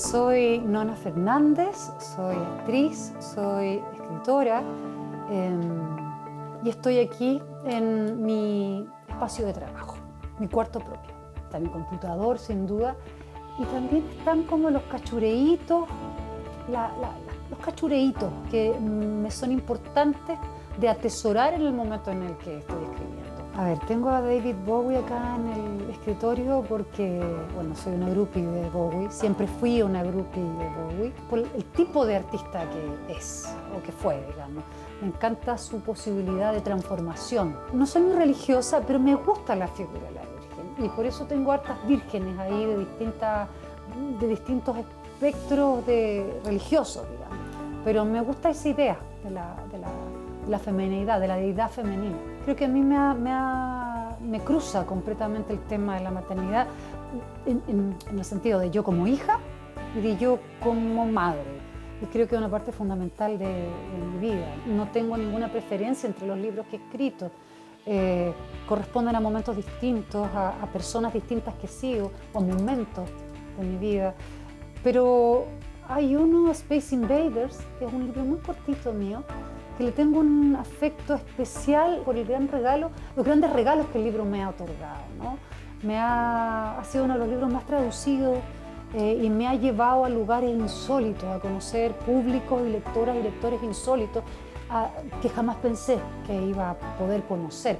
Soy Nona Fernández, soy actriz, soy escritora y estoy aquí en mi espacio de trabajo, mi cuarto propio. Está mi computador, sin duda, y también están como los cachureitos, los cachureitos que me son importantes de atesorar en el momento en el que estoy escribiendo. A ver, tengo a David Bowie acá en el escritorio porque, bueno, soy una groupie de Bowie, siempre fui una groupie de Bowie, por el tipo de artista que es, o que fue, digamos. Me encanta su posibilidad de transformación. No soy muy religiosa, pero me gusta la figura de la Virgen, y por eso tengo hartas vírgenes ahí de distintos espectros religiosos, digamos. Pero me gusta esa idea de la feminidad, de la deidad femenina. Creo que a mí me cruza completamente el tema de la maternidad en el sentido de yo como hija y de yo como madre. Y creo que es una parte fundamental de mi vida. No tengo ninguna preferencia entre los libros que he escrito. Corresponden a momentos distintos, a personas distintas que sigo, o a momentos de mi vida. Pero hay uno, Space Invaders, que es un libro muy cortito mío, que le tengo un afecto especial por los grandes regalos que el libro me ha otorgado, ¿no? Ha sido uno de los libros más traducidos y me ha llevado a lugares insólitos, a conocer públicos y lectoras y lectores insólitos que jamás pensé que iba a poder conocer.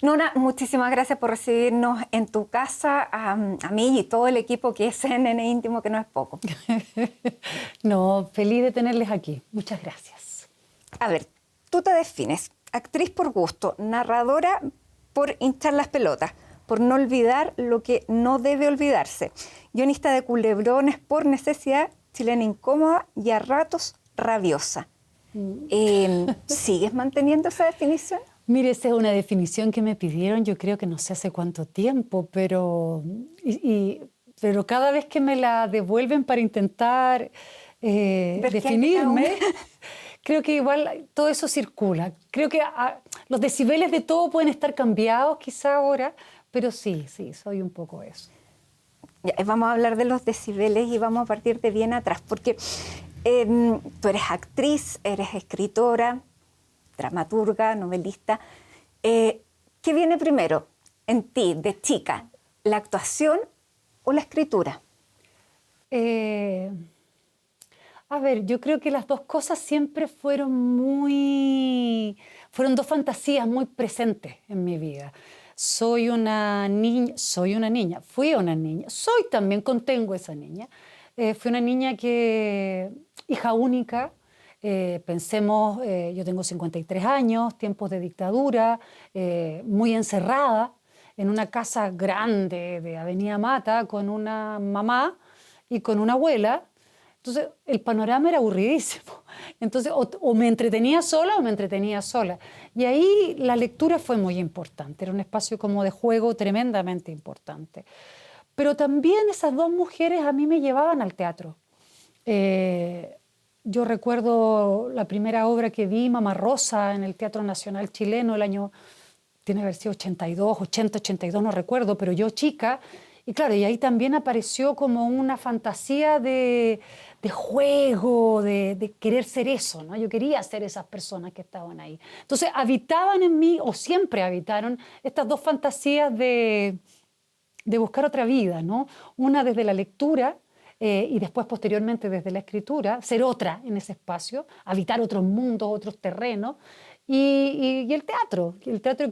Nona, muchísimas gracias por recibirnos en tu casa, a mí y todo el equipo que es CNN Íntimo, que no es poco. No, feliz de tenerles aquí. Muchas gracias. A ver, tú te defines actriz por gusto, narradora por hinchar las pelotas, por no olvidar lo que no debe olvidarse, guionista de culebrones por necesidad, chilena incómoda y a ratos rabiosa. ¿Sigues manteniendo esa definición? Mire, esa es una definición que me pidieron, yo creo que no sé hace cuánto tiempo, pero cada vez que me la devuelven para intentar definirme, creo que igual todo eso circula. Creo que los decibeles de todo pueden estar cambiados quizá ahora, pero sí, soy un poco eso. Ya, vamos a hablar de los decibeles y vamos a partir de bien atrás, porque tú eres actriz, eres escritora, dramaturga, novelista. ¿Qué viene primero en ti, de chica? ¿La actuación o la escritura? A ver, yo creo que las dos cosas siempre fueron dos fantasías muy presentes en mi vida. Fui una niña, soy también, contengo esa niña. Fui una niña hija única. Pensemos, yo tengo 53 años, tiempos de dictadura, muy encerrada en una casa grande de Avenida Mata con una mamá y con una abuela. Entonces, el panorama era aburridísimo. Entonces, o me entretenía sola o me entretenía sola. Y ahí la lectura fue muy importante. Era un espacio como de juego tremendamente importante. Pero también esas dos mujeres a mí me llevaban al teatro. Yo recuerdo la primera obra que vi, Mamá Rosa, en el Teatro Nacional Chileno, el año, tiene que haber sido 82, 80, 82, no recuerdo, pero yo chica. Y claro, y ahí también apareció como una fantasía de juego, de querer ser eso, ¿no? Yo quería ser esas personas que estaban ahí. Entonces habitaban en mí, o siempre habitaron, estas dos fantasías de buscar otra vida, ¿no? Una desde la lectura y después posteriormente desde la escritura, ser otra en ese espacio, habitar otros mundos, otros terrenos. Y el teatro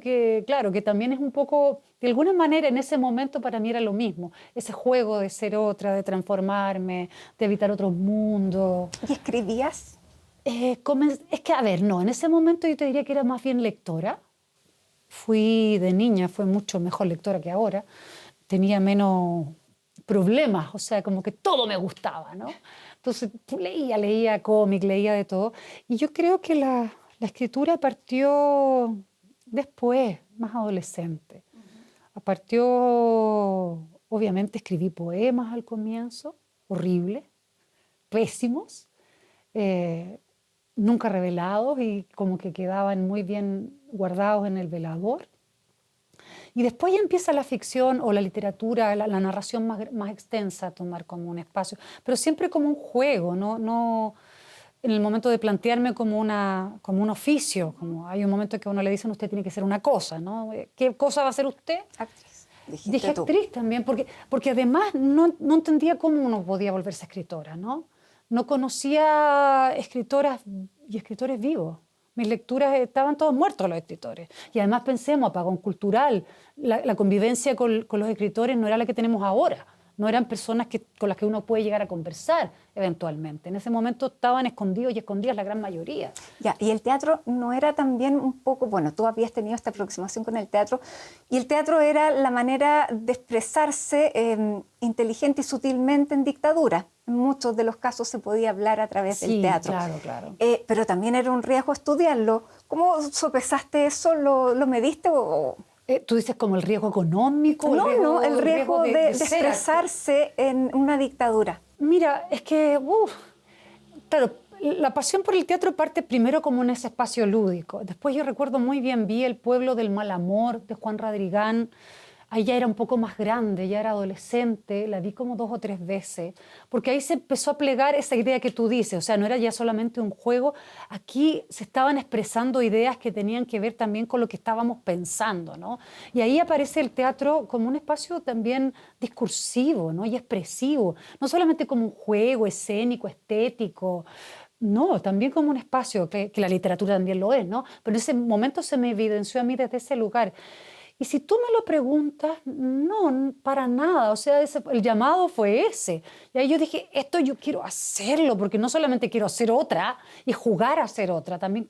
que, claro, que también es un poco, de alguna manera en ese momento para mí era lo mismo, ese juego de ser otra, de transformarme, de habitar otros mundos. ¿Y escribías? Es que, a ver, no, en ese momento yo te diría que era más bien lectora. De niña, fui mucho mejor lectora que ahora, tenía menos problemas, o sea, como que todo me gustaba, ¿no? Entonces leía cómic, leía de todo. Y yo creo que la escritura partió después, más adolescente. Partió, obviamente escribí poemas al comienzo, horribles, pésimos. nunca revelados y como que quedaban muy bien guardados en el velador. Y después ya empieza la ficción o la literatura, la narración más extensa a tomar como un espacio, pero siempre como un juego, no en el momento de plantearme como un oficio, como hay un momento que a uno le dicen usted tiene que ser una cosa, ¿no? ¿Qué cosa va a ser usted? Actriz, dijiste Dije tú. actriz también, porque además no entendía cómo uno podía volverse escritora, ¿no? No conocía escritoras y escritores vivos. Mis lecturas estaban todos muertos los escritores. Y además pensemos, apagón cultural, la convivencia con los escritores no era la que tenemos ahora. No eran personas con las que uno puede llegar a conversar eventualmente. En ese momento estaban escondidos y escondidas la gran mayoría. Ya, y el teatro no era también un poco, bueno, tú habías tenido esta aproximación con el teatro, y el teatro era la manera de expresarse inteligente y sutilmente en dictadura. En muchos de los casos se podía hablar a través del teatro. Claro, claro. Pero también era un riesgo estudiarlo. ¿Cómo sopesaste eso? ¿Lo mediste o...? ¿Tú dices como el riesgo económico? No, el riesgo de ser expresarse en una dictadura. Mira, es que, claro, la pasión por el teatro parte primero como en ese espacio lúdico. Después yo recuerdo muy bien, vi El pueblo del mal amor de Juan Radrigán. Ahí ya era un poco más grande, ya era adolescente, la vi como 2 o 3 veces, porque ahí se empezó a plegar esa idea que tú dices, o sea, no era ya solamente un juego, aquí se estaban expresando ideas que tenían que ver también con lo que estábamos pensando, ¿no? Y ahí aparece el teatro como un espacio también discursivo, ¿no? Y expresivo, no solamente como un juego escénico, estético, no, también como un espacio, que la literatura también lo es, ¿no? Pero en ese momento se me evidenció a mí desde ese lugar. Y si tú me lo preguntas, no, para nada. O sea, el llamado fue ese. Y ahí yo dije, esto yo quiero hacerlo, porque no solamente quiero hacer otra y jugar a hacer otra, también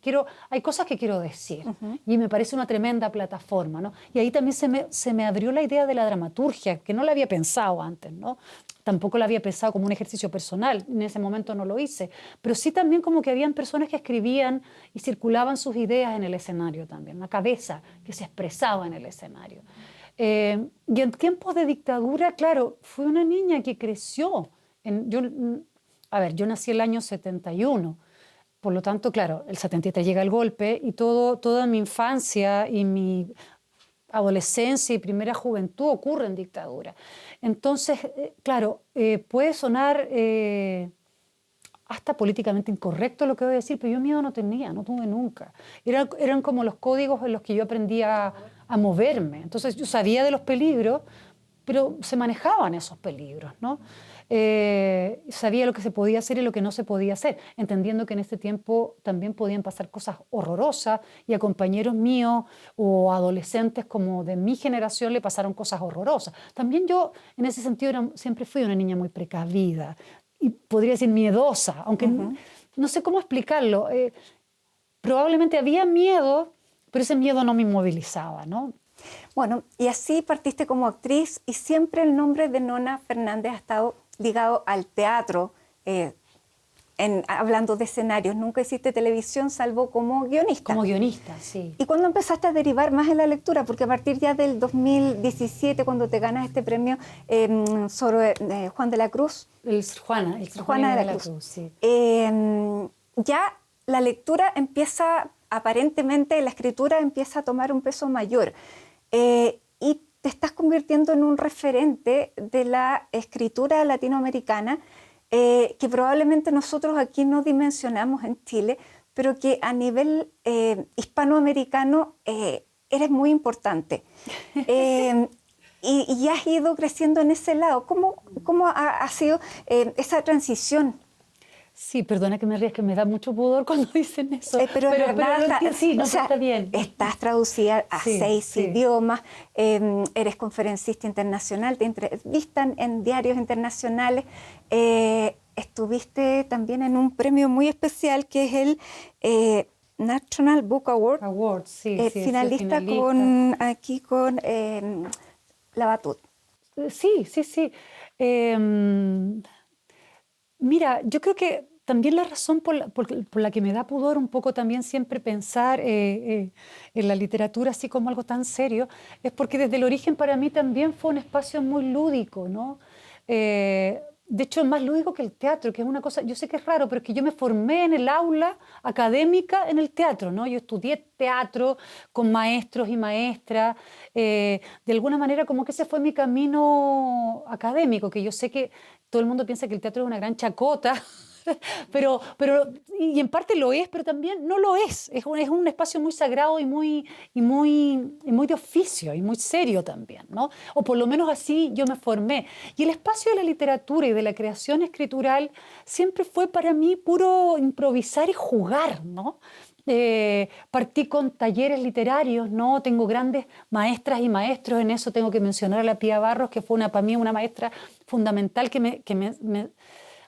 hay cosas que quiero decir. Y me parece una tremenda plataforma, ¿no? Y ahí también se me abrió la idea de la dramaturgia, que no la había pensado antes, ¿no? Tampoco la había pensado como un ejercicio personal, en ese momento no lo hice, pero sí también como que habían personas que escribían y circulaban sus ideas en el escenario también, una cabeza que se expresaba en el escenario. Y en tiempos de dictadura, claro, fui una niña que creció. Yo nací el año 71, por lo tanto, claro, el 73 llega el golpe y toda mi infancia y mi adolescencia y primera juventud ocurre en dictadura. Entonces, claro, puede sonar hasta políticamente incorrecto lo que voy a decir, pero yo miedo no tenía, no tuve nunca. Eran como los códigos en los que yo aprendía a moverme. Entonces yo sabía de los peligros, pero se manejaban esos peligros, ¿no? Sabía lo que se podía hacer y lo que no se podía hacer, entendiendo que en este tiempo también podían pasar cosas horrorosas y a compañeros míos o adolescentes como de mi generación le pasaron cosas horrorosas. También yo en ese sentido siempre fui una niña muy precavida y podría decir miedosa, aunque no sé cómo explicarlo. Probablemente había miedo, pero ese miedo no me inmovilizaba, ¿no? Bueno, y así partiste como actriz y siempre el nombre de Nona Fernández ha estado ligado al teatro, hablando de escenarios. Nunca hiciste televisión salvo como guionista. Como guionista, sí. ¿Y cuándo empezaste a derivar más en la lectura? Porque a partir ya del 2017, cuando te ganas este premio sobre Juan de la Cruz. Juana de la Cruz, sí. Ya la lectura empieza, aparentemente la escritura empieza a tomar un peso mayor. Y te estás convirtiendo en un referente de la escritura latinoamericana que probablemente nosotros aquí no dimensionamos en Chile, pero que a nivel hispanoamericano eres muy importante. Y has ido creciendo en ese lado. ¿Cómo ha sido esa transición? Sí, perdona que me rías, que me da mucho pudor cuando dicen eso. Pero sí, no, o sea, está bien. Estás traducida a 6 idiomas, eres conferencista internacional, te entrevistan en diarios internacionales, estuviste también en un premio muy especial que es el National Book Award, finalista con La Batut. Sí. Mira, yo creo que también la razón por la que me da pudor un poco también siempre pensar en la literatura así como algo tan serio, es porque desde el origen para mí también fue un espacio muy lúdico, ¿no? de hecho, es más lúdico que el teatro, que es una cosa, yo sé que es raro, pero es que yo me formé en el aula académica en el teatro, ¿no? Yo estudié teatro con maestros y maestras. De alguna manera, como que ese fue mi camino académico, que yo sé que todo el mundo piensa que el teatro es una gran chacota. Y en parte lo es, pero también no lo es. Es un espacio muy sagrado y muy de oficio y muy serio también, ¿no? O por lo menos así yo me formé. Y el espacio de la literatura y de la creación escritural siempre fue para mí puro improvisar y jugar, ¿no? Partí con talleres literarios, ¿no? Tengo grandes maestras y maestros en eso. Tengo que mencionar a la Pía Barros, que fue para mí una maestra fundamental que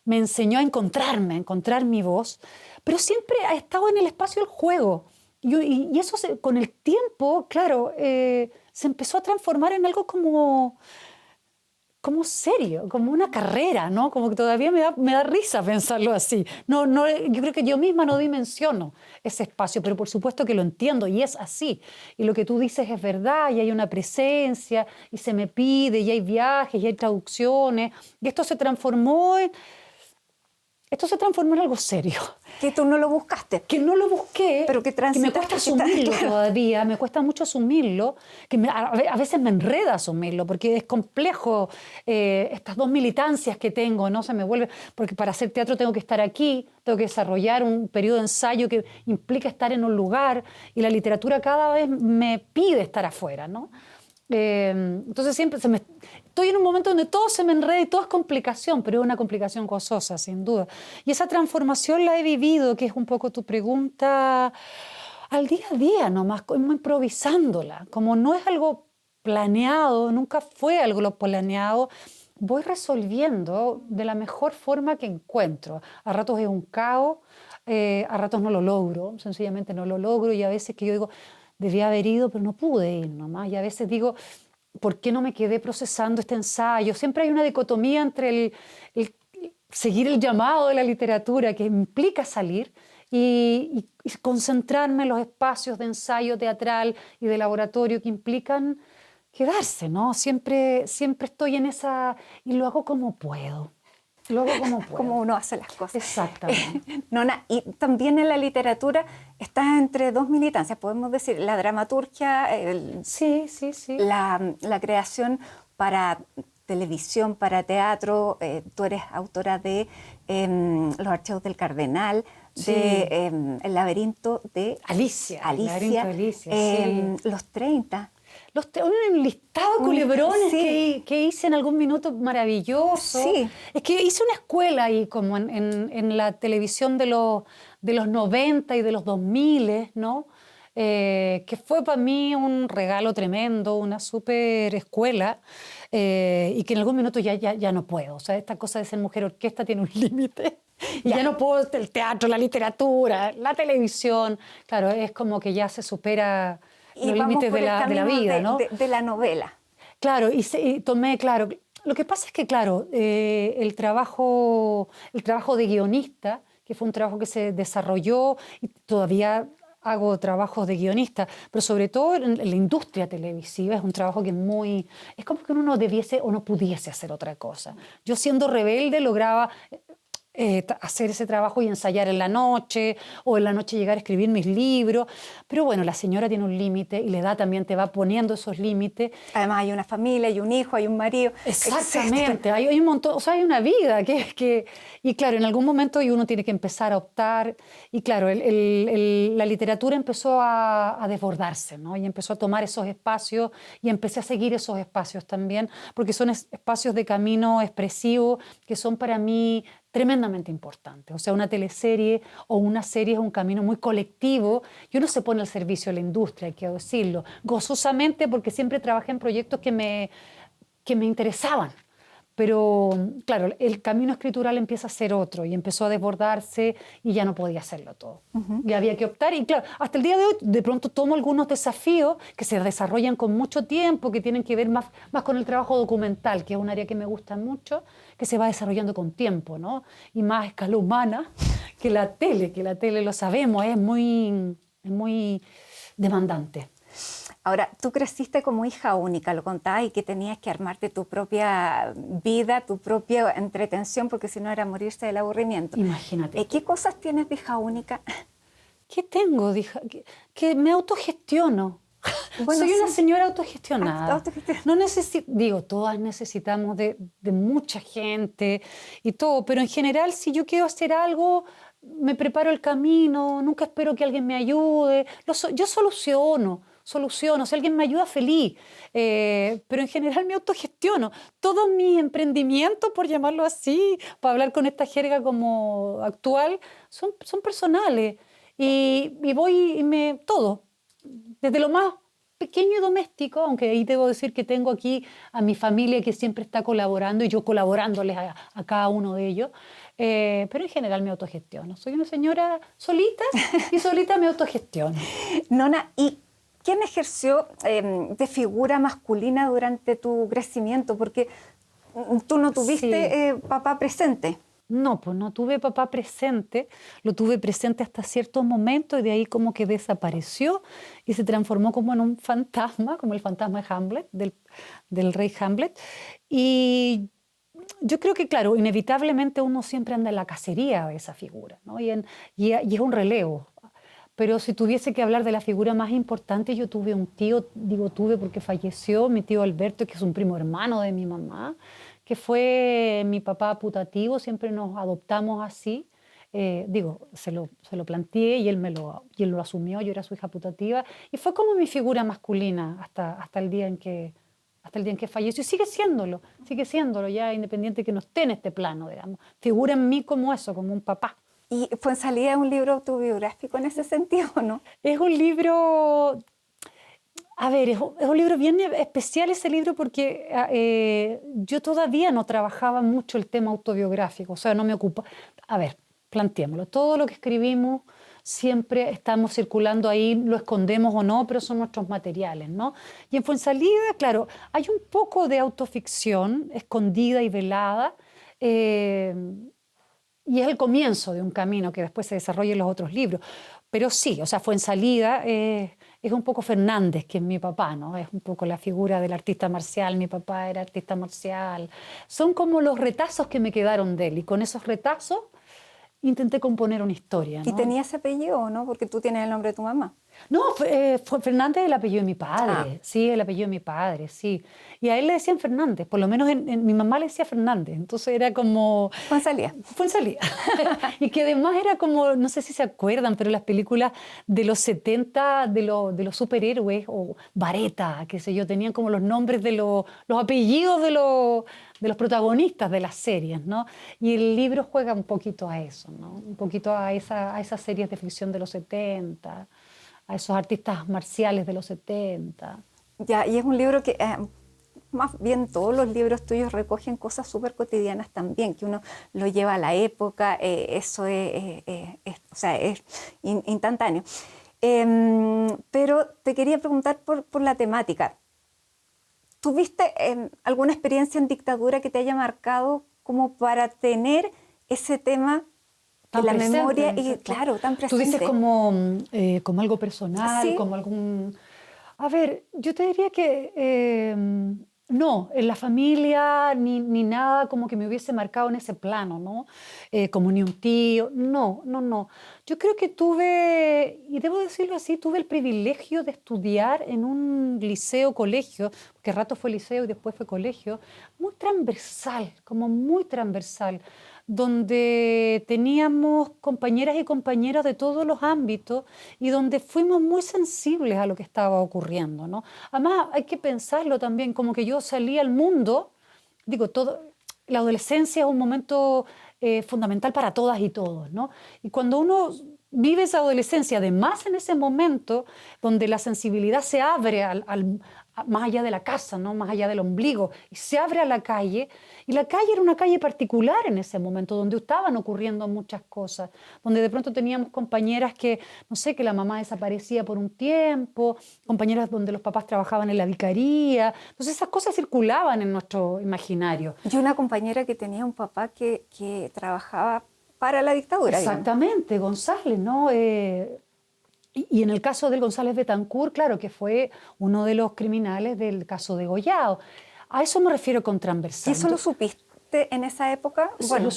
me enseñó a encontrarme, a encontrar mi voz, pero siempre ha estado en el espacio del juego. Y eso con el tiempo, claro, se empezó a transformar en algo como serio, como una carrera, ¿no? Como que todavía me da risa pensarlo así. No, yo creo que yo misma no dimensiono ese espacio, pero por supuesto que lo entiendo y es así. Y lo que tú dices es verdad, y hay una presencia, y se me pide, y hay viajes, y hay traducciones, y esto se transformó en algo serio. Que tú no lo buscaste. Que no lo busqué, pero que me cuesta asumirlo todavía, me cuesta mucho asumirlo, a veces me enreda asumirlo, porque es complejo estas dos militancias que tengo, ¿no? Se me vuelve, porque para hacer teatro tengo que estar aquí, tengo que desarrollar un periodo de ensayo que implica estar en un lugar, y la literatura cada vez me pide estar afuera, ¿no? Entonces siempre estoy en un momento donde todo se me enreda y todo es complicación, pero es una complicación gozosa, sin duda. Y esa transformación la he vivido, que es un poco tu pregunta, al día a día nomás, como improvisándola. Como no es algo planeado, nunca fue algo lo planeado, voy resolviendo de la mejor forma que encuentro. A ratos es un caos, a ratos no lo logro, sencillamente no lo logro, y a veces que yo digo, debía haber ido, pero no pude ir nomás. Y a veces digo, ¿por qué no me quedé procesando este ensayo? Siempre hay una dicotomía entre el seguir el llamado de la literatura, que implica salir, y concentrarme en los espacios de ensayo teatral y de laboratorio que implican quedarse, ¿no? Siempre estoy en esa, y lo hago como puedo. Lo hago como puedo. Como uno hace las cosas. Exactamente. Nona, y también en la literatura estás entre dos militancias, podemos decir, la dramaturgia, sí. La creación para televisión, para teatro. Tú eres autora de Los Archivos del Cardenal, Sí. de El laberinto de Alicia. El laberinto de Alicia, sí. Los 30. Un listado de culebrones sí. que hice en algún minuto maravilloso. Sí. Es que hice una escuela ahí como en la televisión de los 90 y de los 2000, ¿no? Que fue para mí un regalo tremendo, una súper escuela, y que en algún minuto ya no puedo. O sea, esta cosa de ser mujer orquesta tiene un límite. Y ya no puedo, el teatro, la literatura, la televisión. Claro, es como que ya se supera y los límites de la vida, ¿no? De la novela. Claro, y tomé, claro. Lo que pasa es que, claro, el trabajo de guionista, que fue un trabajo que se desarrolló, y todavía hago trabajos de guionista, pero sobre todo en la industria televisiva es un trabajo que es como que uno no debiese o no pudiese hacer otra cosa. Yo, siendo rebelde, lograba hacer ese trabajo y ensayar en la noche, o en la noche llegar a escribir mis libros, pero bueno, la señora tiene un límite y la edad también te va poniendo esos límites. Además hay una familia, hay un hijo, hay un marido. Exactamente, hay un montón, o sea, hay una vida y claro, en algún momento uno tiene que empezar a optar, y claro, la literatura empezó a desbordarse, ¿no? Y empezó a tomar esos espacios, y empecé a seguir esos espacios también, porque son espacios de camino expresivo que son para mí tremendamente importante. O sea, una teleserie o una serie es un camino muy colectivo y uno se pone al servicio de la industria, hay que decirlo, gozosamente, porque siempre trabajé en proyectos que me interesaban. Pero, claro, el camino escritural empieza a ser otro y empezó a desbordarse y ya no podía hacerlo todo. Y había que optar. Y, claro, hasta el día de hoy, de pronto tomo algunos desafíos que se desarrollan con mucho tiempo, que tienen que ver más con el trabajo documental, que es un área que me gusta mucho, que se va desarrollando con tiempo, ¿no? Y más a escala humana que la tele, lo sabemos, es muy demandante. Ahora, tú creciste como hija única, lo contabas, y que tenías que armarte tu propia vida, tu propia entretención, porque si no era morirse del aburrimiento. Imagínate. ¿Qué cosas tienes de hija única? ¿Qué tengo? Que me autogestiono. Bueno, Soy una sí. señora autogestionada. Autogestionada. No digo, todas necesitamos de mucha gente y todo, pero en general, si yo quiero hacer algo, me preparo el camino, nunca espero que alguien me ayude. Yo soluciono. Si alguien me ayuda, feliz. Pero en general me autogestiono. Todos mis emprendimientos, por llamarlo así, para hablar con esta jerga como actual, son personales. Y voy todo, desde lo más pequeño y doméstico, aunque ahí debo decir que tengo aquí a mi familia que siempre está colaborando y yo colaborándoles a cada uno de ellos, pero en general me autogestiono. Soy una señora solita y solita me autogestiono. Nona, ¿y quién ejerció de figura masculina durante tu crecimiento? Porque tú no tuviste papá presente. No, pues no tuve papá presente, lo tuve presente hasta cierto momento y de ahí como que desapareció y se transformó como en un fantasma, como el fantasma de Hamlet, del rey Hamlet. Y yo creo que, claro, inevitablemente uno siempre anda en la cacería de esa figura, ¿no? Y es un relevo. Pero si tuviese que hablar de la figura más importante, yo tuve un tío, digo tuve porque falleció, mi tío Alberto, que es un primo hermano de mi mamá, que fue mi papá putativo, siempre nos adoptamos así. Se lo planteé y y él lo asumió, yo era su hija putativa, y fue como mi figura masculina hasta el día en que falleció, y sigue siéndolo ya, independiente que no esté en este plano, digamos. Figura en mí como eso, como un papá. ¿Y Fuensalida es un libro autobiográfico en ese sentido, no? Es un libro, a ver, es un libro bien especial ese libro porque yo todavía no trabajaba mucho el tema autobiográfico, o sea, no me ocupa. A ver, planteémoslo, todo lo que escribimos siempre estamos circulando ahí, lo escondemos o no, pero son nuestros materiales, ¿no? Y en Fuensalida, claro, hay un poco de autoficción escondida y velada, y es el comienzo de un camino que después se desarrolla en los otros libros. Pero sí, o sea, Fuensalida es un poco Fernández, que es mi papá, ¿no? Es un poco la figura del artista marcial, mi papá era artista marcial. Son como los retazos que me quedaron de él, y con esos retazos intenté componer una historia, ¿no? ¿Y tenía ese apellido o no? Porque tú tienes el nombre de tu mamá. No, Fernández es el apellido de mi padre, sí, el apellido de mi padre, sí. Y a él le decían Fernández, por lo menos mi mamá le decía Fernández, entonces era como... Fuensalida. Fuensalida. Y que además era como, no sé si se acuerdan, pero las películas de los 70 de los superhéroes, o Vareta, qué sé yo, tenían como los nombres de los apellidos de los protagonistas de las series, ¿no? Y el libro juega un poquito a eso, ¿no? Un poquito a esas series de ficción de los 70, a esos artistas marciales de los 70. Ya, y es un libro que más bien todos los libros tuyos recogen cosas súper cotidianas también, que uno lo lleva a la época, eso o sea, es instantáneo. Pero te quería preguntar por la temática. ¿Tuviste alguna experiencia en dictadura que te haya marcado como para tener ese tema en la memoria y, claro, tan presente? Tú dices como algo personal, ¿Sí? como algún... A ver, yo te diría que no, en la familia ni nada como que me hubiese marcado en ese plano, ¿no? Como ni un tío, no. Yo creo que tuve, y debo decirlo así, tuve el privilegio de estudiar en un liceo, colegio, que rato fue liceo y después fue colegio, muy transversal, como muy transversal, donde teníamos compañeras y compañeros de todos los ámbitos y donde fuimos muy sensibles a lo que estaba ocurriendo, ¿no? Además, hay que pensarlo también, como que yo salí al mundo, digo, la adolescencia es un momento fundamental para todas y todos, ¿no? Y cuando uno vive esa adolescencia, además en ese momento donde la sensibilidad se abre más allá de la casa, ¿no? Más allá del ombligo, y se abre a la calle, y la calle era una calle particular en ese momento, donde estaban ocurriendo muchas cosas, donde de pronto teníamos compañeras que, no sé, que la mamá desaparecía por un tiempo, compañeras donde los papás trabajaban en la vicaría, entonces esas cosas circulaban en nuestro imaginario. Y una compañera que tenía un papá que trabajaba para la dictadura. Exactamente, digamos. González, ¿no? Y en el caso del González Betancourt, claro, que fue uno de los criminales del caso de Goyao. A eso me refiero con ¿Y transversal. eso lo supiste en esa época? Bueno,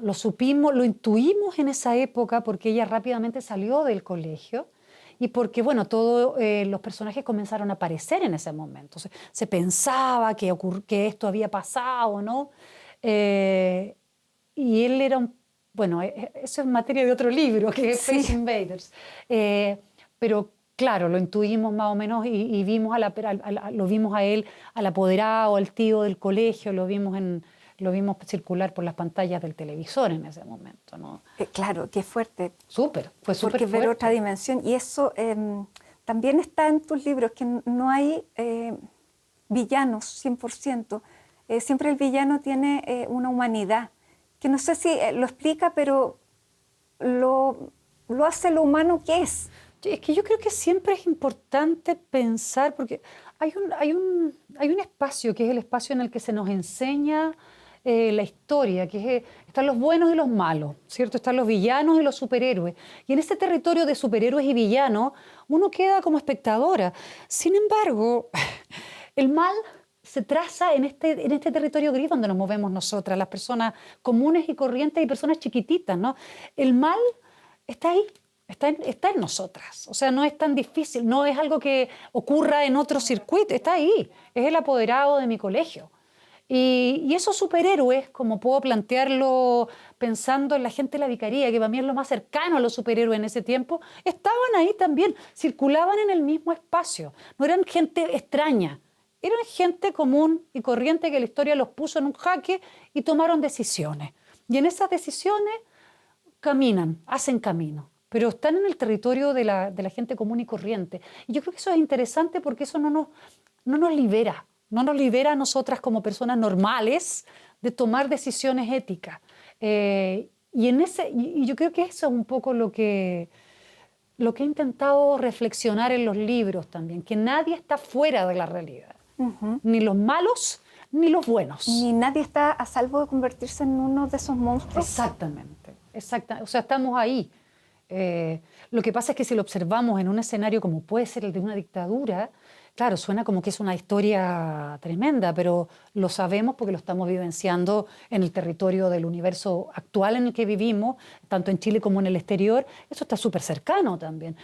lo supimos, lo intuimos en esa época porque ella rápidamente salió del colegio y porque, bueno, todos los personajes comenzaron a aparecer en ese momento. Se pensaba que esto había pasado, ¿no? Y él era bueno, eso es materia de otro libro, que es Space Invaders. Pero claro, lo intuimos más o menos y vimos lo vimos a él, al apoderado, al tío del colegio, lo vimos circular por las pantallas del televisor en ese momento, ¿no? Claro, qué fuerte. Fue súper Porque fuerte. ver otra dimensión. Y eso también está en tus libros, que no hay villanos 100%. Siempre el villano tiene una humanidad, que no sé si lo explica, pero lo hace lo humano que es. Es que yo creo que siempre es importante pensar, porque hay un espacio que es el espacio en el que se nos enseña la historia, están los buenos y los malos, ¿cierto? Están los villanos y los superhéroes. Y en este territorio de superhéroes y villanos, uno queda como espectadora. Sin embargo, el mal se traza en este territorio gris donde nos movemos nosotras, las personas comunes y corrientes y personas chiquititas, ¿no? El mal está ahí. Está en nosotras, o sea, no es tan difícil, no es algo que ocurra en otro circuito, está ahí, es el apoderado de mi colegio. Y esos superhéroes, como puedo plantearlo pensando en la gente de la vicaría, que para mí es lo más cercano a los superhéroes en ese tiempo, estaban ahí también, circulaban en el mismo espacio, no eran gente extraña, eran gente común y corriente que la historia los puso en un jaque y tomaron decisiones. Y en esas decisiones caminan, hacen camino, pero están en el territorio de la gente común y corriente. Y yo creo que eso es interesante porque eso no nos libera, no nos libera a nosotras como personas normales de tomar decisiones éticas. Y yo creo que eso es un poco lo que he intentado reflexionar en los libros también, que nadie está fuera de la realidad, ni los malos ni los buenos. Ni nadie está a salvo de convertirse en uno de esos monstruos. Exactamente. O sea, estamos ahí. Lo que pasa es que si lo observamos en un escenario como puede ser el de una dictadura, claro, suena como que es una historia tremenda, pero lo sabemos porque lo estamos vivenciando en el territorio del universo actual en el que vivimos, tanto en Chile como en el exterior. Eso está súper cercano también.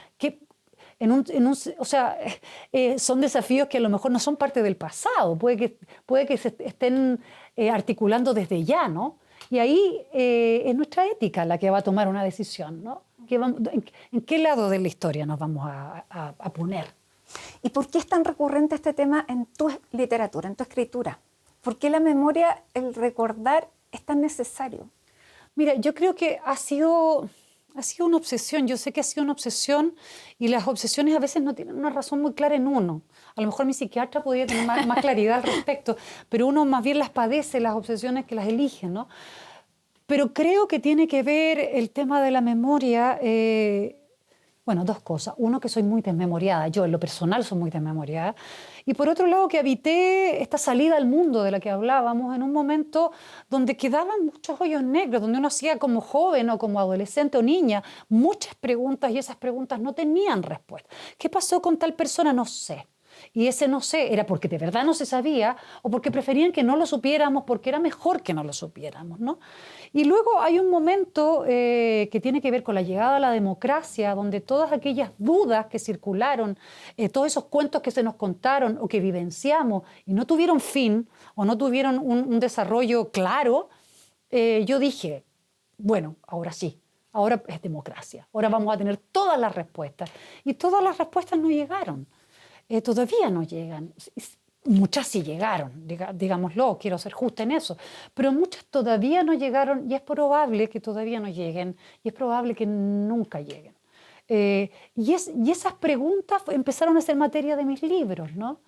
O sea, son desafíos que a lo mejor no son parte del pasado, puede que se estén articulando desde ya, ¿no? Y ahí es nuestra ética la que va a tomar una decisión, ¿no? ¿En qué lado de la historia nos vamos a poner? ¿Y por qué es tan recurrente este tema en tu literatura, en tu escritura? ¿Por qué la memoria, el recordar, es tan necesario? Mira, yo creo que ha sido una obsesión. Yo sé que ha sido una obsesión y las obsesiones a veces no tienen una razón muy clara en uno. A lo mejor mi psiquiatra podría tener más claridad al respecto, pero uno más bien las padece, las obsesiones, que las elige, ¿no? Pero creo que tiene que ver el tema de la memoria, bueno, dos cosas. Uno, que soy muy desmemoriada, yo en lo personal soy muy desmemoriada. Y por otro lado, que habité esta salida al mundo de la que hablábamos en un momento donde quedaban muchos hoyos negros, donde uno hacía como joven o como adolescente o niña muchas preguntas y esas preguntas no tenían respuesta. ¿Qué pasó con tal persona? No sé. Y ese no sé era porque de verdad no se sabía o porque preferían que no lo supiéramos porque era mejor que no lo supiéramos, ¿no? Y luego hay un momento que tiene que ver con la llegada a la democracia, donde todas aquellas dudas que circularon, todos esos cuentos que se nos contaron o que vivenciamos y no tuvieron fin o no tuvieron un desarrollo claro, yo dije, bueno, ahora sí. Ahora es democracia, ahora vamos a tener todas las respuestas. Y todas las respuestas no llegaron. Todavía no llegan. Muchas sí llegaron, digámoslo, quiero ser justa en eso, pero muchas todavía no llegaron y es probable que todavía no lleguen y es probable que nunca lleguen. Y esas preguntas empezaron a ser materia de mis libros, ¿no?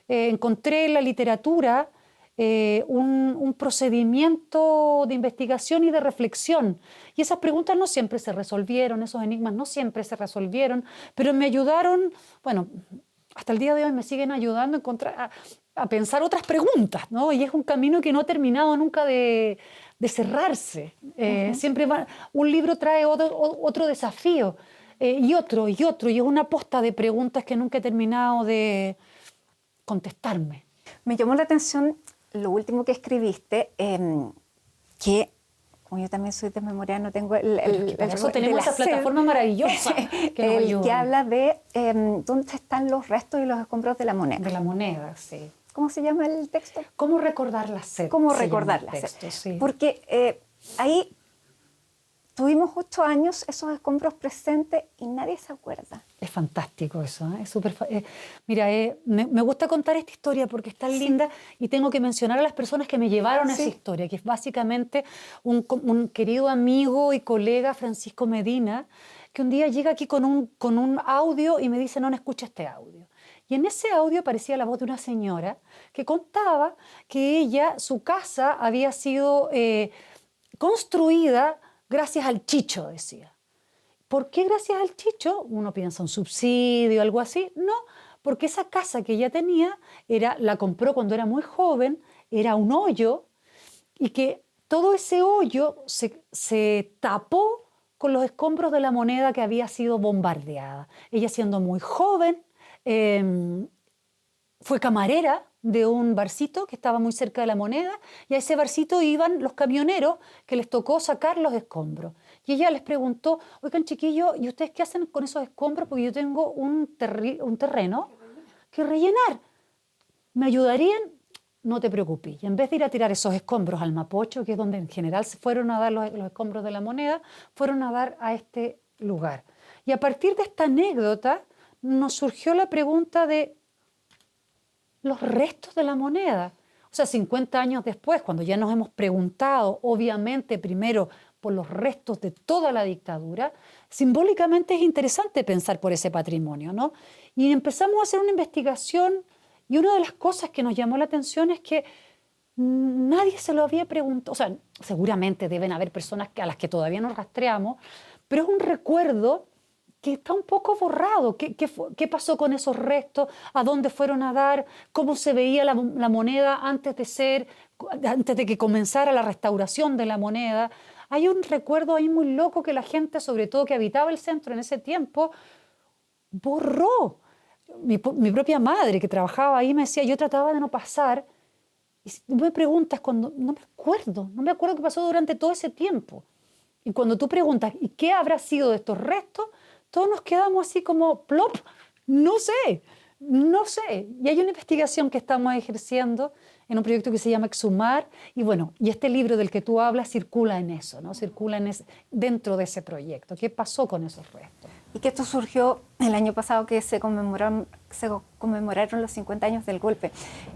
Encontré en la literatura un procedimiento de investigación y de reflexión. Y esas preguntas no siempre se resolvieron, esos enigmas no siempre se resolvieron, pero me ayudaron, bueno, hasta el día de hoy me siguen ayudando a pensar otras preguntas, ¿no? Y es un camino que no ha terminado nunca de cerrarse. Siempre un libro trae otro desafío. y otro, y otro, y es una posta de preguntas que nunca he terminado de contestarme. Me llamó la atención lo último que escribiste, que como yo también soy desmemoriada, no tengo Para eso tenemos esa plataforma maravillosa que nos ayuda. que habla de dónde están los restos y los escombros de la moneda. De la moneda, sí. ¿Cómo se llama el texto? ¿Cómo recordar la sed? ¿Cómo recordar la sed? Sí. Porque ahí tuvimos 8 años esos escombros presentes y nadie se acuerda. Es fantástico eso, ¿eh? Es súper mira, me gusta contar esta historia porque es tan linda y tengo que mencionar a las personas que me llevaron a esa historia, que es básicamente un querido amigo y colega, Francisco Medina, que un día llega aquí con un audio y me dice, no escucha este audio. Y en ese audio aparecía la voz de una señora que contaba que ella, su casa había sido construida gracias al Chicho, decía. ¿Por qué gracias al Chicho? Uno piensa un subsidio, algo así. No, porque esa casa que ella tenía la compró cuando era muy joven, era un hoyo, y que todo ese hoyo se tapó con los escombros de la moneda que había sido bombardeada. Ella, siendo muy joven, fue camarera de un barcito que estaba muy cerca de la moneda, y a ese barcito iban los camioneros que les tocó sacar los escombros. Y ella les preguntó, oigan, chiquillos, ¿y ustedes qué hacen con esos escombros? Porque yo tengo un terreno que rellenar. ¿Me ayudarían? No te preocupes. Y en vez de ir a tirar esos escombros al Mapocho, que es donde en general se fueron a dar los escombros de la moneda, fueron a dar a este lugar. Y a partir de esta anécdota nos surgió la pregunta de los restos de la moneda. O sea, 50 años después, cuando ya nos hemos preguntado, obviamente, primero por los restos de toda la dictadura, simbólicamente es interesante pensar por ese patrimonio, ¿no? Y empezamos a hacer una investigación, y una de las cosas que nos llamó la atención es que nadie se lo había preguntado. O sea, seguramente deben haber personas a las que todavía no rastreamos, pero es un recuerdo que está un poco borrado. ¿Qué pasó con esos restos? ¿A dónde fueron a dar? ¿Cómo se veía la moneda antes de que comenzara la restauración de la moneda? Hay un recuerdo ahí muy loco que la gente, sobre todo que habitaba el centro en ese tiempo, borró. Mi propia madre, que trabajaba ahí, me decía, yo trataba de no pasar, y si tú me preguntas, no me acuerdo qué pasó durante todo ese tiempo. Y cuando tú preguntas, ¿y qué habrá sido de estos restos? Todos nos quedamos así como, plop, no sé. Y hay una investigación que estamos ejerciendo en un proyecto que se llama Exhumar, y bueno, y este libro del que tú hablas circula en eso, ¿no? Circula dentro de ese proyecto. ¿Qué pasó con esos restos? Y que esto surgió el año pasado, que se conmemoraron los 50 años del golpe.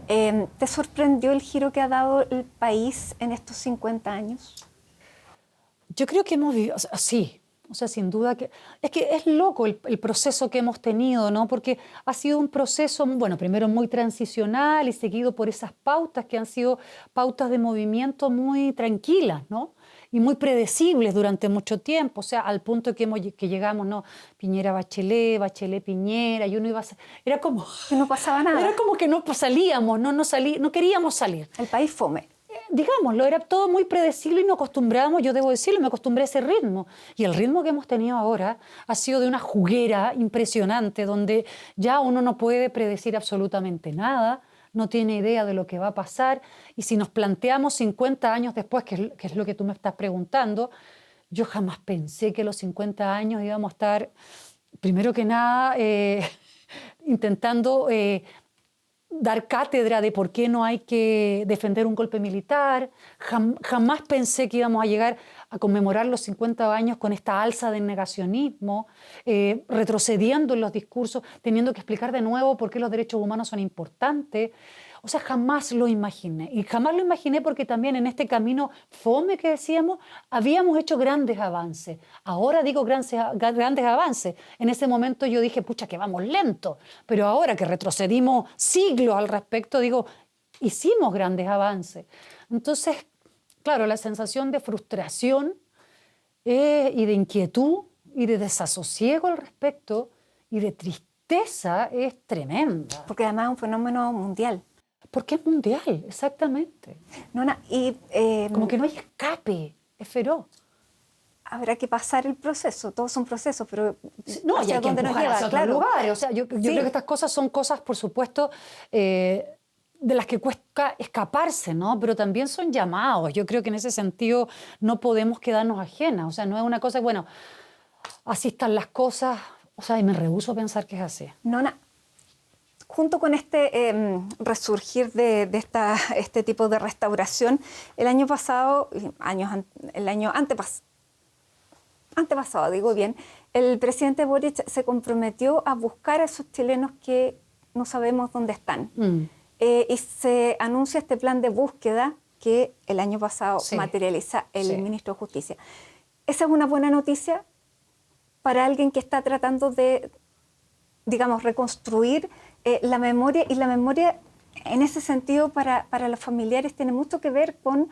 ¿Te sorprendió el giro que ha dado el país en estos 50 años? Yo creo que hemos vivido, sí. O sea, sin duda es que es loco el proceso que hemos tenido, ¿no? Porque ha sido un proceso, bueno, primero muy transicional y seguido por esas pautas que han sido pautas de movimiento muy tranquilas, ¿no? Y muy predecibles durante mucho tiempo, o sea, al punto que llegamos, ¿no? Piñera Bachelet Piñera, y uno iba era como que no pasaba nada. Era como que no salíamos, no queríamos salir. El país fome. Digámoslo, era todo muy predecible y nos acostumbramos, yo debo decirlo, me acostumbré a ese ritmo. Y el ritmo que hemos tenido ahora ha sido de una juguera impresionante, donde ya uno no puede predecir absolutamente nada, no tiene idea de lo que va a pasar. Y si nos planteamos 50 años después, que es lo que tú me estás preguntando, yo jamás pensé que a los 50 años íbamos a estar, primero que nada, intentando dar cátedra de por qué no hay que defender un golpe militar. Jamás pensé que íbamos a llegar a conmemorar los 50 años con esta alza del negacionismo, retrocediendo en los discursos, teniendo que explicar de nuevo por qué los derechos humanos son importantes. O sea, jamás lo imaginé. Y jamás lo imaginé porque también en este camino fome que decíamos, habíamos hecho grandes avances. Ahora digo grandes avances. En ese momento yo dije, pucha, que vamos lento. Pero ahora que retrocedimos siglos al respecto, digo, hicimos grandes avances. Entonces, claro, la sensación de frustración y de inquietud y de desasosiego al respecto y de tristeza es tremenda. Porque además es un fenómeno mundial. Porque es mundial, exactamente. Nona, como que no hay escape, es feroz. habrá que pasar el proceso. Todos son procesos, pero No, y hacia hay que dónde nos empujar lleva, hacia otros claro. lugares. O sea, yo Sí. creo que estas cosas son cosas, por supuesto, de las que cuesta escaparse, ¿no? Pero también son llamados. Yo creo que en ese sentido no podemos quedarnos ajenas. O sea, no es una cosa, bueno, así están las cosas. O sea, y me rehúso a pensar que es así. Nona, junto con este resurgir de este tipo de restauración, el año pasado, el año antepasado, digo bien, el presidente Boric se comprometió a buscar a esos chilenos que no sabemos dónde están. Y se anuncia este plan de búsqueda que el año pasado materializa el ministro de Justicia. Esa es una buena noticia para alguien que está tratando de, digamos, reconstruir la memoria, y la memoria en ese sentido para los familiares tiene mucho que ver con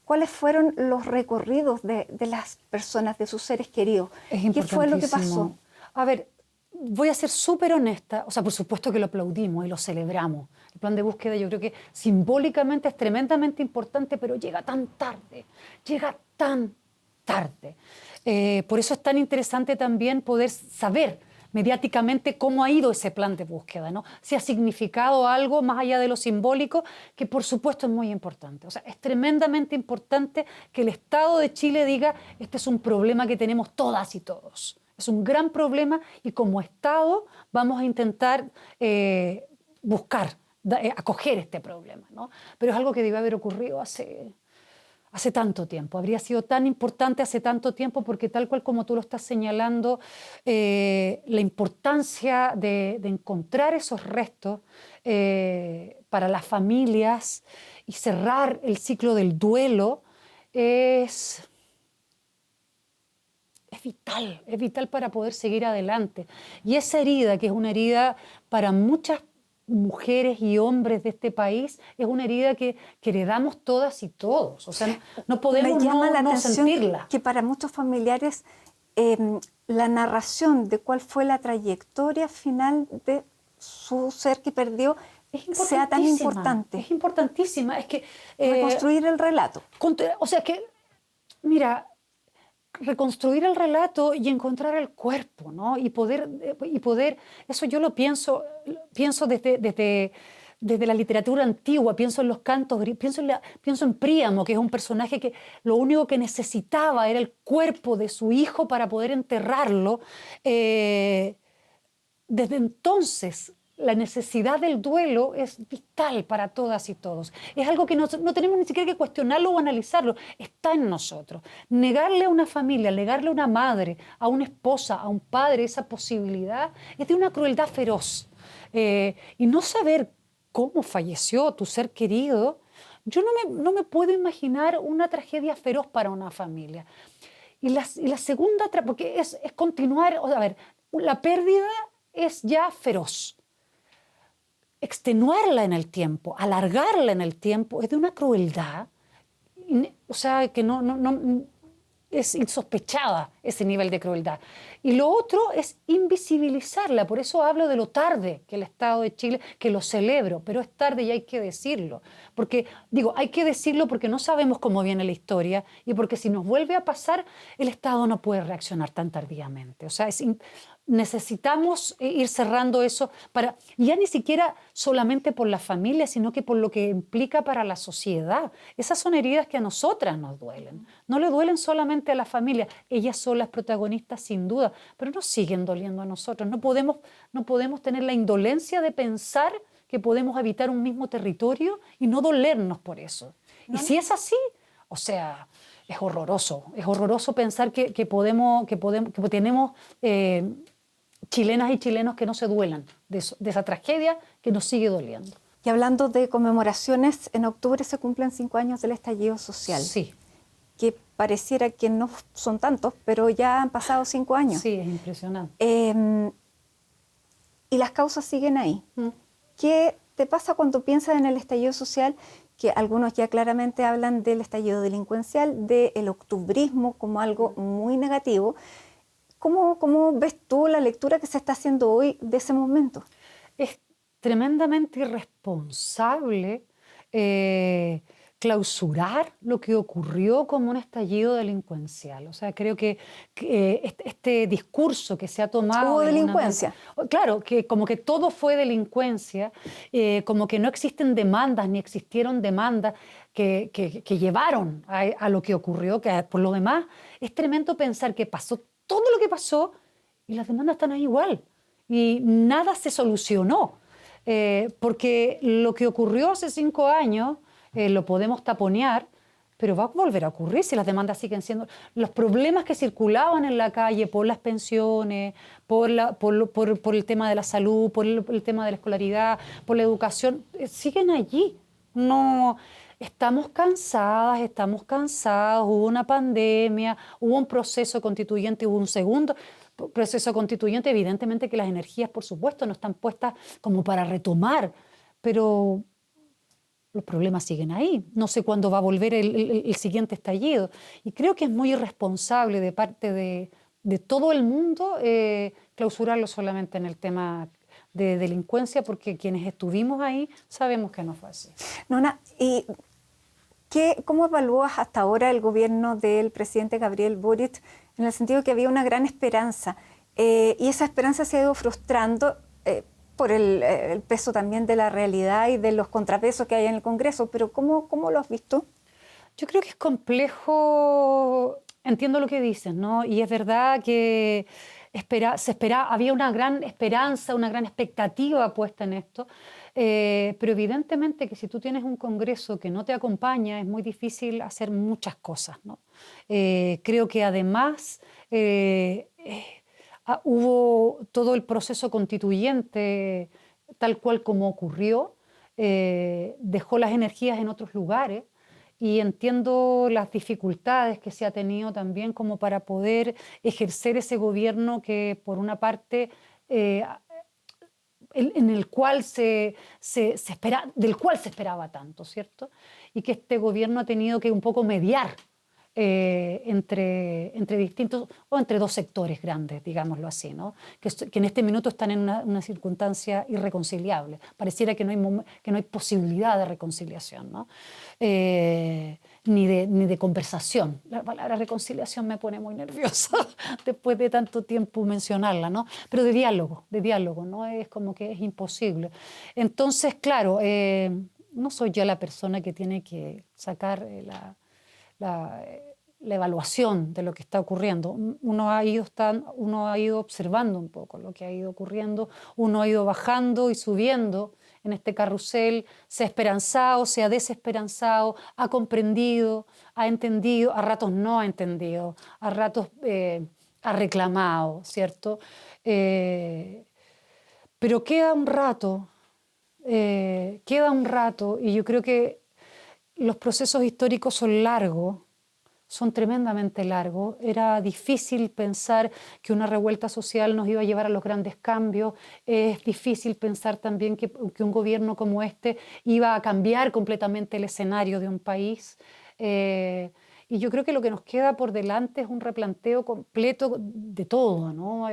cuáles fueron los recorridos de las personas, de sus seres queridos. ¿Qué fue lo que pasó? A ver, voy a ser súper honesta. O sea, por supuesto que lo aplaudimos y lo celebramos. El plan de búsqueda yo creo que simbólicamente es tremendamente importante, pero llega tan tarde. Llega tan tarde. Por eso es tan interesante también poder saber mediáticamente cómo ha ido ese plan de búsqueda, ¿no? Si ha significado algo más allá de lo simbólico, que por supuesto es muy importante. O sea, es tremendamente importante que el Estado de Chile diga: este es un problema que tenemos todas y todos. Es un gran problema y como Estado vamos a intentar buscar, acoger este problema, ¿no? Pero es algo que debe haber ocurrido hace tanto tiempo, habría sido tan importante hace tanto tiempo, porque tal cual como tú lo estás señalando, la importancia de encontrar esos restos para las familias y cerrar el ciclo del duelo es vital para poder seguir adelante. Y esa herida, que es una herida para muchas mujeres y hombres de este país, es una herida que heredamos todas y todos. O sea, no podemos Me llama la no atención sentirla. que para muchos familiares la narración de cuál fue la trayectoria final de su ser que perdió sea tan importante. Es importantísima. Es que reconstruir el relato. O sea, que, mira, reconstruir el relato y encontrar el cuerpo, ¿no? Y poder, eso yo lo pienso desde la literatura antigua, pienso en los cantos, pienso en Príamo, que es un personaje que lo único que necesitaba era el cuerpo de su hijo para poder enterrarlo. Desde entonces, la necesidad del duelo es vital para todas y todos. Es algo que no tenemos ni siquiera que cuestionarlo o analizarlo. Está en nosotros. Negarle a una familia, negarle a una madre, a una esposa, a un padre esa posibilidad es de una crueldad feroz. Y no saber cómo falleció tu ser querido, yo no me puedo imaginar una tragedia feroz para una familia. Y la segunda, porque es continuar, a ver, la pérdida es ya feroz. Extenuarla en el tiempo, alargarla en el tiempo, es de una crueldad, o sea, que no es insospechada ese nivel de crueldad. Y lo otro es invisibilizarla, por eso hablo de lo tarde que el Estado de Chile, que lo celebro, pero es tarde y hay que decirlo. Porque, digo, hay que decirlo porque no sabemos cómo viene la historia y porque si nos vuelve a pasar, el Estado no puede reaccionar tan tardíamente. O sea, necesitamos ir cerrando eso, ya ni siquiera solamente por la familia, sino que por lo que implica para la sociedad. Esas son heridas que a nosotras nos duelen. No le duelen solamente a la familia, ellas son las protagonistas sin duda, pero nos siguen doliendo a nosotros. No podemos tener la indolencia de pensar que podemos habitar un mismo territorio y no dolernos por eso. ¿No? Y si es así, o sea, es horroroso pensar que tenemos chilenas y chilenos que no se duelan de esa tragedia que nos sigue doliendo. Y hablando de conmemoraciones, en octubre se cumplen 5 años del estallido social. Sí. Que pareciera que no son tantos, pero ya han pasado 5 años. Sí, es impresionante. Y las causas siguen ahí. ¿Qué te pasa cuando piensas en el estallido social? Que algunos ya claramente hablan del estallido delincuencial, del octubrismo como algo muy negativo. ¿Cómo ves tú la lectura que se está haciendo hoy de ese momento? Es tremendamente irresponsable clausurar lo que ocurrió como un estallido delincuencial. O sea, creo que este discurso que se ha tomado... Hubo delincuencia. Claro, que como que todo fue delincuencia, como que no existen demandas ni existieron demandas que llevaron a lo que ocurrió, que por lo demás es tremendo pensar que pasó todo lo que pasó y las demandas están ahí igual y nada se solucionó, porque lo que ocurrió hace 5 años lo podemos taponear, pero va a volver a ocurrir si las demandas siguen siendo... Los problemas que circulaban en la calle por las pensiones, por el tema de la salud, por el tema de la escolaridad, por la educación, siguen allí. No, estamos cansados, hubo una pandemia, hubo un proceso constituyente, hubo un segundo proceso constituyente. Evidentemente que las energías, por supuesto, no están puestas como para retomar, pero... los problemas siguen ahí. No sé cuándo va a volver el siguiente estallido. Y creo que es muy irresponsable de parte de todo el mundo clausurarlo solamente en el tema de delincuencia, porque quienes estuvimos ahí sabemos que no fue así. Nona, ¿y cómo evalúas hasta ahora el gobierno del presidente Gabriel Boric, en el sentido que había una gran esperanza y esa esperanza se ha ido frustrando por el peso también de la realidad y de los contrapesos que hay en el Congreso? Pero ¿cómo lo has visto? Yo creo que es complejo, entiendo lo que dices, ¿no? Y es verdad que había una gran esperanza, una gran expectativa puesta en esto, pero evidentemente que si tú tienes un Congreso que no te acompaña es muy difícil hacer muchas cosas, ¿no? Creo que además... hubo todo el proceso constituyente tal cual como ocurrió, dejó las energías en otros lugares y entiendo las dificultades que se ha tenido también como para poder ejercer ese gobierno que por una parte en el cual del cual se esperaba tanto, ¿cierto? Y que este gobierno ha tenido que un poco mediar entre distintos, o entre dos sectores grandes, digámoslo así, ¿no? Que en este minuto están en una circunstancia irreconciliable. Pareciera que no hay posibilidad de reconciliación, ¿no? Ni de conversación. La palabra reconciliación me pone muy nerviosa después de tanto tiempo mencionarla, ¿no? Pero de diálogo, ¿no? Es como que es imposible. Entonces, claro, no soy yo la persona que tiene que sacar la evaluación de lo que está ocurriendo. Uno ha ido observando un poco lo que ha ido ocurriendo, uno ha ido bajando y subiendo en este carrusel, se ha esperanzado, se ha desesperanzado, ha comprendido, ha entendido, a ratos no ha entendido, a ratos ha reclamado, ¿cierto? Pero queda un rato, y yo creo que los procesos históricos son largos, son tremendamente largos. Era difícil pensar que una revuelta social nos iba a llevar a los grandes cambios. Es difícil pensar también que un gobierno como este iba a cambiar completamente el escenario de un país. Y yo creo que lo que nos queda por delante es un replanteo completo de todo, ¿no?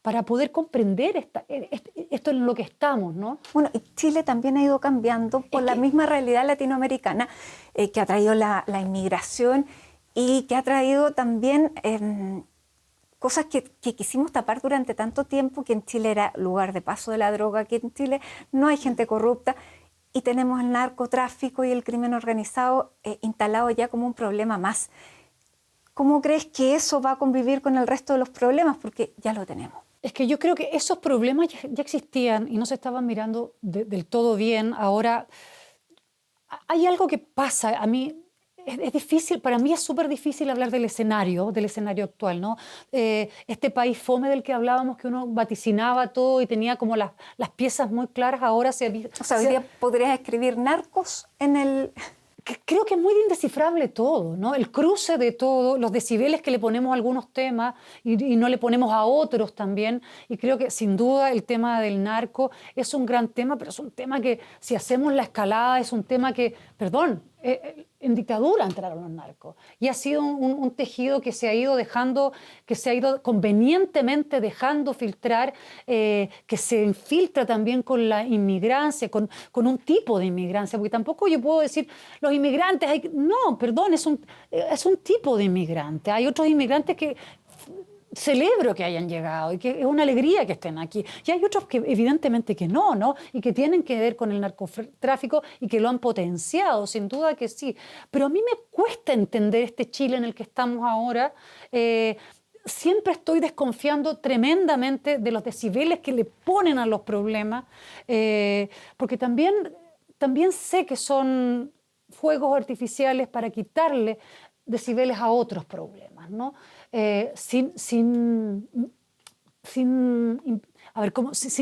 Para poder comprender esto en lo que estamos, ¿no? Bueno, y Chile también ha ido cambiando por la misma realidad latinoamericana que ha traído la inmigración y que ha traído también cosas que quisimos tapar durante tanto tiempo, que en Chile era lugar de paso de la droga, que en Chile no hay gente corrupta y tenemos el narcotráfico y el crimen organizado instalado ya como un problema más. ¿Cómo crees que eso va a convivir con el resto de los problemas? Porque ya lo tenemos. Es que yo creo que esos problemas ya existían y no se estaban mirando del todo bien. Ahora, hay algo que pasa. A mí es difícil, para mí es súper difícil hablar del escenario actual, ¿no? Este país fome del que hablábamos, que uno vaticinaba todo y tenía como las piezas muy claras, ahora se ha visto... O sea, hoy día podrías escribir narcos en el... Creo que es muy indescifrable todo, ¿no? El cruce de todo, los decibeles que le ponemos a algunos temas y no le ponemos a otros también. Y creo que sin duda el tema del narco es un gran tema, pero es un tema que si hacemos la escalada es un tema que, perdón, en dictadura entraron los narcos. Y ha sido un tejido que se ha ido dejando, que se ha ido convenientemente dejando filtrar, que se infiltra también con la inmigrancia, con un tipo de inmigrancia, porque tampoco yo puedo decir, los inmigrantes, no, perdón, es un tipo de inmigrante. Hay otros inmigrantes que celebro que hayan llegado y que es una alegría que estén aquí. Y hay otros que evidentemente que no, ¿no? Y que tienen que ver con el narcotráfico y que lo han potenciado, sin duda que sí. Pero a mí me cuesta entender este Chile en el que estamos ahora. Siempre estoy desconfiando tremendamente de los decibeles que le ponen a los problemas, porque también sé que son fuegos artificiales para quitarle decibeles a otros problemas, ¿no? Sin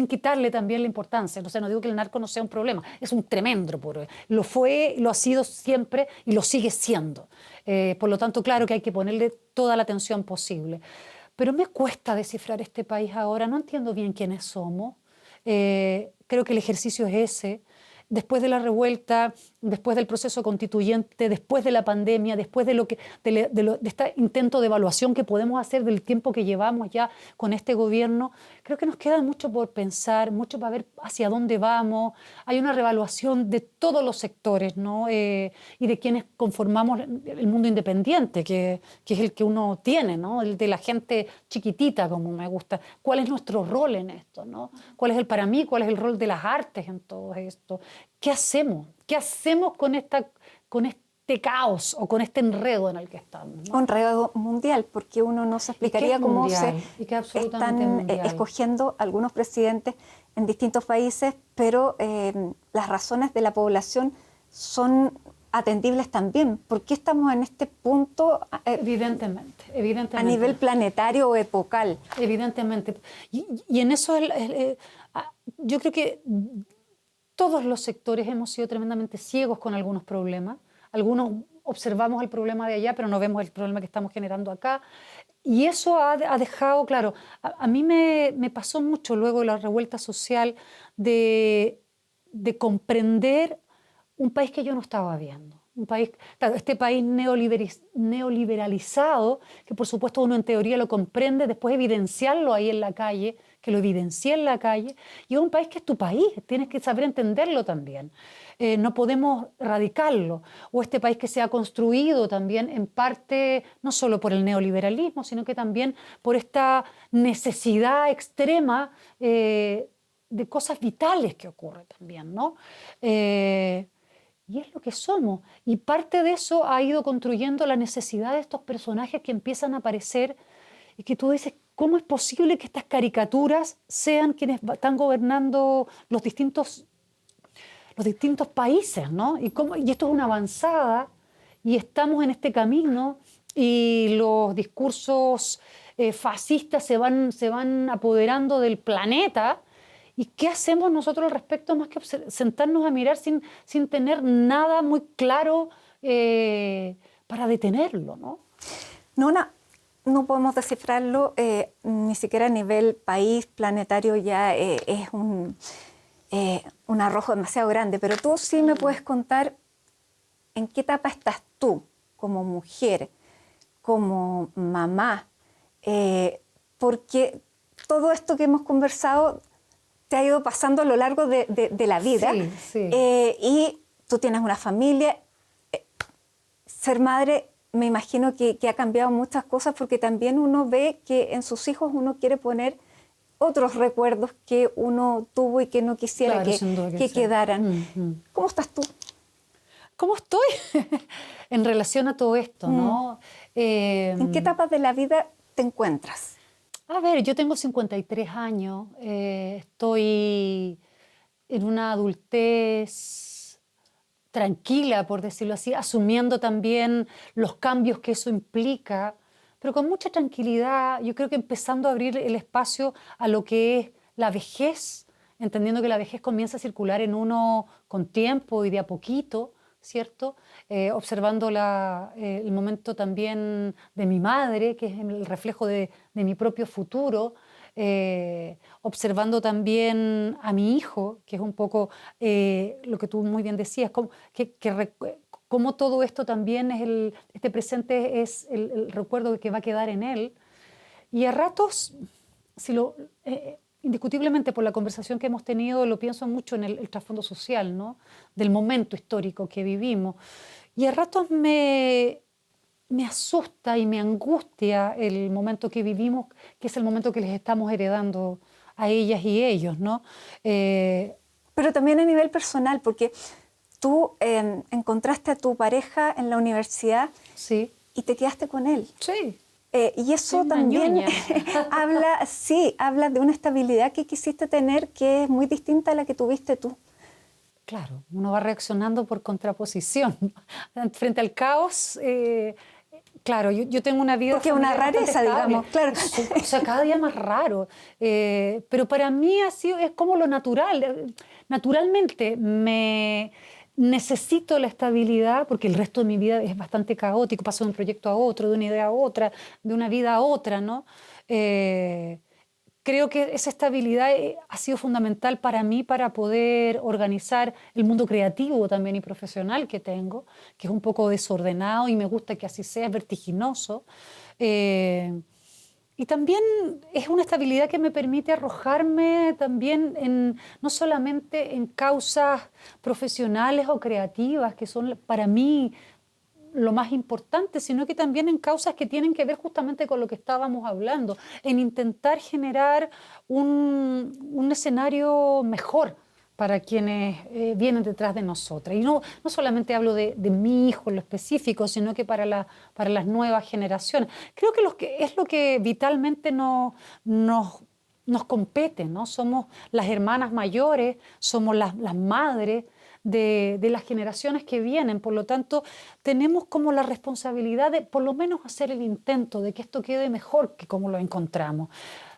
quitarle también la importancia. O sea, no digo que el narco no sea un problema, es un tremendo problema. Lo fue, lo ha sido siempre y lo sigue siendo. Por lo tanto, claro que hay que ponerle toda la atención posible. Pero me cuesta descifrar este país ahora, no entiendo bien quiénes somos. Creo que el ejercicio es ese. Después de la revuelta, después del proceso constituyente, después de la pandemia, después de este intento de evaluación que podemos hacer del tiempo que llevamos ya con este gobierno, creo que nos queda mucho por pensar, mucho para ver hacia dónde vamos. Hay una reevaluación de todos los sectores, ¿no? Y de quienes conformamos el mundo independiente, que es el que uno tiene, ¿no? El de la gente chiquitita, como me gusta. ¿Cuál es nuestro rol en esto, ¿no? Para mí, cuál es el rol de las artes en todo esto? ¿Qué hacemos? ¿Qué hacemos con este caos o con este enredo en el que estamos, ¿no? Un enredo mundial, porque uno no se explicaría cómo se están escogiendo algunos presidentes en distintos países, pero las razones de la población son atendibles también. ¿Por qué estamos en este punto? Evidentemente. A nivel planetario o epocal. Evidentemente. Y en eso yo creo que todos los sectores hemos sido tremendamente ciegos con algunos problemas. Algunos observamos el problema de allá, pero no vemos el problema que estamos generando acá. Y eso ha dejado, claro, a mí me pasó mucho luego de la revuelta social de comprender un país que yo no estaba viendo. Claro, este país neoliberalizado, que por supuesto uno en teoría lo comprende, después evidenciarlo ahí en la calle, que lo evidencié en la calle, y es un país que es tu país, tienes que saber entenderlo también. No podemos erradicarlo. O este país que se ha construido también en parte, no solo por el neoliberalismo, sino que también por esta necesidad extrema de cosas vitales que ocurre también, ¿no? Y es lo que somos. Y parte de eso ha ido construyendo la necesidad de estos personajes que empiezan a aparecer y que tú dices, ¿cómo es posible que estas caricaturas sean quienes están gobernando los distintos países, ¿no? Y esto es una avanzada y estamos en este camino y los discursos fascistas se van apoderando del planeta. ¿Y qué hacemos nosotros al respecto más que sentarnos a mirar sin tener nada muy claro para detenerlo, ¿no? No podemos descifrarlo ni siquiera a nivel país, planetario, ya es un arrojo demasiado grande, pero tú sí me puedes contar en qué etapa estás tú como mujer, como mamá, porque todo esto que hemos conversado te ha ido pasando a lo largo de la vida. Sí, sí. Y tú tienes una familia. Ser madre, me imagino que ha cambiado muchas cosas, porque también uno ve que en sus hijos uno quiere poner otros recuerdos que uno tuvo y que no quisiera que quedaran. ¿Cómo estás tú? ¿Cómo estoy? En relación a todo esto, ¿no? ¿En qué etapa de la vida te encuentras? A ver, yo tengo 53 años, estoy en una adultez tranquila, por decirlo así, asumiendo también los cambios que eso implica, pero con mucha tranquilidad, yo creo que empezando a abrir el espacio a lo que es la vejez, entendiendo que la vejez comienza a circular en uno con tiempo y de a poquito, ¿cierto? Observando el momento también de mi madre, que es el reflejo de mi propio futuro, observando también a mi hijo, que es un poco lo que tú muy bien decías, cómo todo esto también este presente es el recuerdo que va a quedar en él. Y a ratos, indiscutiblemente por la conversación que hemos tenido, lo pienso mucho en el trasfondo social, ¿no? Del momento histórico que vivimos. Y a ratos me asusta y me angustia el momento que vivimos, que es el momento que les estamos heredando a ellas y ellos, ¿no? Pero también a nivel personal, porque tú encontraste a tu pareja en la universidad, sí, y te quedaste con él. Sí. Y eso también habla de una estabilidad que quisiste tener que es muy distinta a la que tuviste tú. Claro, uno va reaccionando por contraposición. Frente al caos, claro, yo tengo una vida... Porque es una rareza, digamos, claro. O sea, cada día más raro. Pero para mí es como lo natural. Naturalmente necesito la estabilidad porque el resto de mi vida es bastante caótico. Paso de un proyecto a otro, de una idea a otra, de una vida a otra, ¿no? Creo que esa estabilidad ha sido fundamental para mí para poder organizar el mundo creativo también y profesional que tengo, que es un poco desordenado y me gusta que así sea, es vertiginoso. Y también es una estabilidad que me permite arrojarme también no solamente en causas profesionales o creativas, que son para mí lo más importante, sino que también en causas que tienen que ver justamente con lo que estábamos hablando, en intentar generar un escenario mejor para quienes vienen detrás de nosotras. Y no solamente hablo de mi hijo en lo específico, sino que para las nuevas generaciones. Creo que es lo que vitalmente nos compete, ¿no? Somos las hermanas mayores, somos las madres de las generaciones que vienen. Por lo tanto, tenemos como la responsabilidad de por lo menos hacer el intento de que esto quede mejor que como lo encontramos.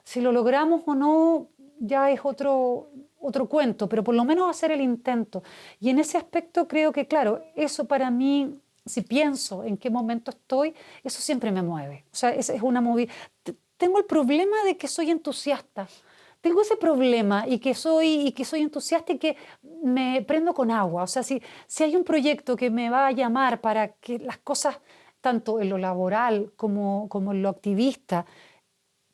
Si lo logramos o no, ya es otro cuento, pero por lo menos hacer el intento. Y en ese aspecto creo que, claro, eso para mí, si pienso en qué momento estoy, eso siempre me mueve. O sea, es una movida. Tengo el problema de que soy entusiasta. Tengo ese problema y que soy entusiasta y que me prendo con agua. O sea, si hay un proyecto que me va a llamar para que las cosas, tanto en lo laboral como en lo activista,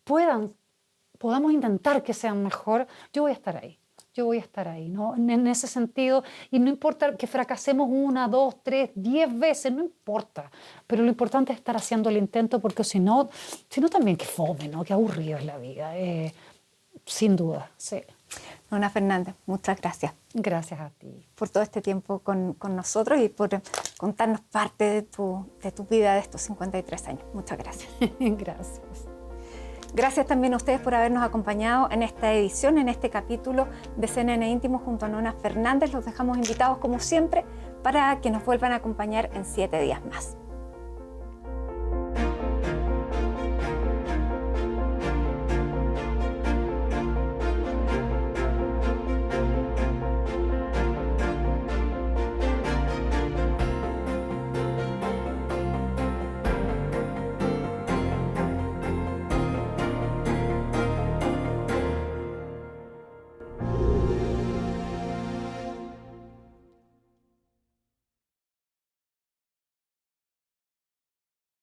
podamos intentar que sean mejor, yo voy a estar ahí. Yo voy a estar ahí, ¿no? En ese sentido, y no importa que fracasemos 1, 2, 3, 10 veces, no importa, pero lo importante es estar haciendo el intento, porque si no también qué fome, ¿no? Qué aburrido es la vida, sin duda, sí. Nona Fernández, muchas gracias. Gracias a ti. Por todo este tiempo con nosotros y por contarnos parte de tu vida de estos 53 años. Muchas gracias. Gracias. Gracias también a ustedes por habernos acompañado en esta edición, en este capítulo de CNN Íntimo junto a Nona Fernández. Los dejamos invitados como siempre para que nos vuelvan a acompañar en 7 días más.